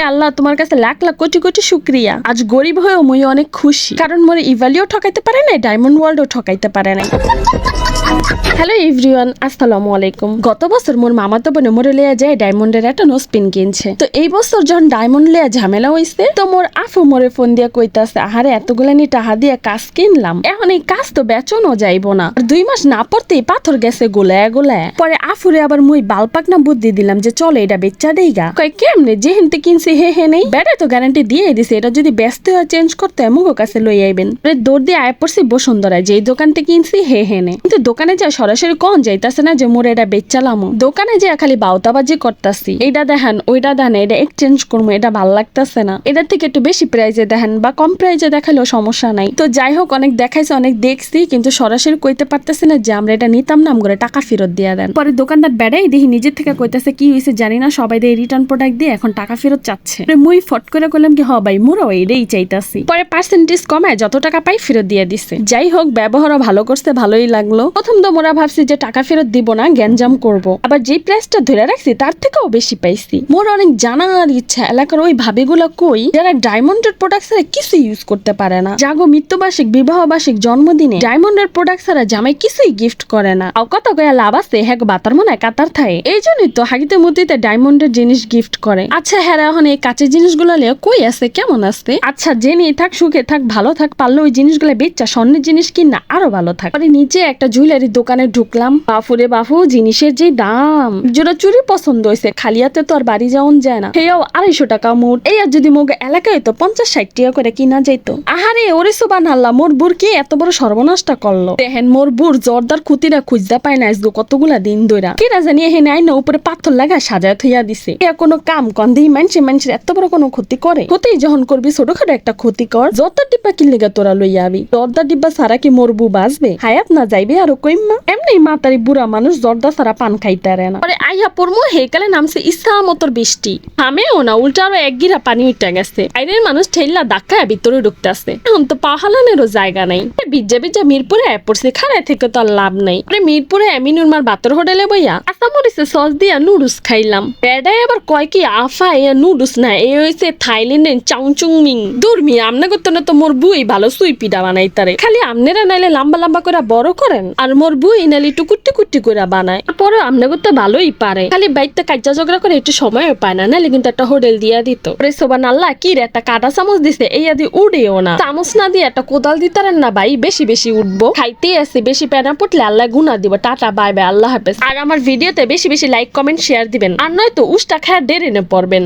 আল্লাহ তোমার কাছে লাখ লাখ কোটি কোটি শুকরিয়া। আজ গরিব হয়েও মুই অনেক খুশি, কারণ মোরে ইভালিও ঠকাইতে পারে নাই, ডায়মন্ড ওয়ার্ল্ডও ঠকাইতে পারে নাই। হ্যালো এভরিওয়ান, আসসালামু আলাইকুম। গত বছর মোর মামাতো বোনে মোরে লিয়া যায় ডায়মন্ডের একটা নোসপিন কিনছে। তো এই বছর যখন ডায়মন্ড লিয়া ঝামেলা হইছে, তো মোর আফু মোরে ফোন দিয়া কইতাছে, আহারে এতগুলা নি টাকা দিয়া কাজ কিনলাম, এখন এই কাজ তো বেচনও যাইবো না, আর 2 মাস না পড়তেই পাথর গেছে গোলায় গোলায়। পরে আফুরে আবার মুই বালপাক না বুদ্ধি দিলাম যে চলে এটা বেচা দেইগা। কয় কেমনে, যে হেনতে কিনছি হে নেই, বেড়ে তো গ্যারান্টি দিয়ে দিছে, এটা যদি ব্যস্ত হয় চেঞ্জ করতে মুগো কাছে লই আইবেন। দৌড় দিয়ে আয় পড়ছি বসুন্ধরায়, যেই দোকানতে কিনছি হে নেই। কিন্তু দোকানে যা সরাসরি কোন যাইতাছে না যে মোর এটা বেচালামো। দোকানে যে খালি বাউতাবাজি করতাছি, এইটা দেখেন ওইটা দেখেন, এটা এক্সচেঞ্জ করবো, এটা ভাল লাগতাছে না, এটার থেকে একটু বেশি প্রাইজে দেখেন বা কম প্রাইজে দেখালেও সমস্যা নাই। তো যাই হোক, অনেক দেখাইছে, অনেক দেখছি, কিন্তু সরাসরি কইতে পারতেছি না যে আমরা এটা নিতাম না, করে টাকা ফেরত দিয়ে দেন। পরে দোকানদার বেড়াই দেখি নিজের থেকে কইতাছে কি হয়েছে জানি না, সবাই দিয়ে রিটার্ন প্রোডাক্ট দিয়ে এখন টাকা ফেরত চাচ্ছে। মুই ফট করে কইলাম কি হ ভাই, মোরাও এইটাই চাইতাছি। পরে পার্সেন্টেজ কমায় যত টাকা পাই ফেরত দিয়ে দিছে। যাই হোক, ব্যবহারও ভালো করছে, ভালোই লাগলো। প্রথম তো মোরা ভাবছি যে টাকা ফেরত দিব না, গ্যাঞ্জাম করব, আবার যে প্রাইসটা ধরে রাখছি তার থেকেও বেশি পাইছি। মোর অনেক জানার ইচ্ছা, এলাকার ওই ভাবিগুলো কই যারা ডায়মন্ডের প্রোডাক্ট ছাড়া কিছু ইউজ করতে পারে না, জাগো মৃত্যুবার্ষিক, বিবাহবার্ষিক, জন্মদিনে ডায়মন্ডের প্রোডাক্ট ছাড়া জামাই কিছুই গিফট করে না। আর কত কয়া লাভ আছে, হ্যাঁ বাতার মনে কাতার থাকে, এই জন্যই তো হাগিতে মুতিতে ডায়মন্ডের জিনিস গিফট করে। আচ্ছা হ্যাঁ, এখন এই কাঁচের জিনিসগুলো লিয়ে কই আছে, কেমন আছে? আচ্ছা জেনে থাক, সুখে থাক, ভালো থাক, পারলে ওই জিনিসগুলো বেচা স্বর্ণের জিনিস কিনা আরো ভালো থাক। পরে নিচে একটা জুয়েলারি দোকানে ঢুকলাম, বাফুরে বাফু, জিনিসের যে দাম, যেটা চুরি পছন্দ হয়েছে, খালিয়াতে তো আর বাড়ি যাওন যায় না, সেও 250 টাকা মোট। এই আর যদি মোগ এলাকায় তো 50-60 টাকা করে কিনা যাইতো। আহারে ওরে সুবান আল্লাহ, মোর বুর কি এত বড় সর্বনাশটা করলো। দেখেন মোর বুর জর্দার খুতিরা খুঁজতে পায় না আজগো কতগুলা দিন ধইরা, কেরা জানি এখানে আই না উপরে পাথর লাগা সাজায় থইয়া দিছে। এ কোনো কাম কন্দেই মানুষের এত বড় কোনো ক্ষতি করে? ক্ষতি যখন করবি ছোটখাটো একটা ক্ষতি কর। জর্দার ডিব্বা কিনলে তোরা লইয়া আবি, জর্দার ডিব্বা ছাড়া কি মোর বু বাঁচবে? হায়াত না যাইবে আরো কইমা। এমনি মাতারি বুড়া মানুষ জর্দা ছাড়া পান খাইতে পারে না। পরে আইয়া পড়মু, হেকালে নামছে ইচ্ছা মতর বৃষ্টি, আমেও না উল্টা আরো এক গিরা পানি উঠে গেছে। আইনের মানুষ ঠেল্লা ধাক্কায় ভিতরে ঢুকতে আসছে, এখন তো পা হালানেরও জায়গা নাই। বিজ্জা বিজ্জা মিরপুরে পড়ছে, খাড়ায় থেকে তো আর লাভ নাই। পরে মিরপুরে আমিনুর মার বাতর হোটেলে বইয়া আশা মরিছে সস দিয়া নুডলস খাইলাম। বেডাই আবার কয় কি আফা এ নুডলস না, এ হইছে থাইল্যান্ডের চাউচুং মিং। দূরমি আমনা করতে না তো মোর বুই ভালো সুই পিঠা বানাইতারে, খালি আমনেরা নাইলে লম্বা লম্বা করে বড় করেন, আর মোর বুই নাইলে টুকুটি কুটি করে বানায়। পরে আমনা করতে ভালোই পারে, খালি বাইতে কাজা ঝগড়া করে একটু সময়ও পায় না, নাইলে কিন্তু একটা হোটেল দিয়া দিত। সোবান আল্লাহ, কি রে একটা কাটা চামচ দিছে, এই আদি উড়েও না। চামচ না দিয়ে একটা কোদাল দিতারেন না ভাই, বেশি বেশি উঠবো। খাইতে আসে, বেশি পেনা পড়লে আল্লাহ গুনা দিব। টাটা, বাই বাই, আল্লাহ হাফেজ। আর আমার ভিডিওতে বেশি বেশি লাইক, কমেন্ট, শেয়ার দিবেন, আর নয়তো উষ্টা খায় ডেরে পড়বেন।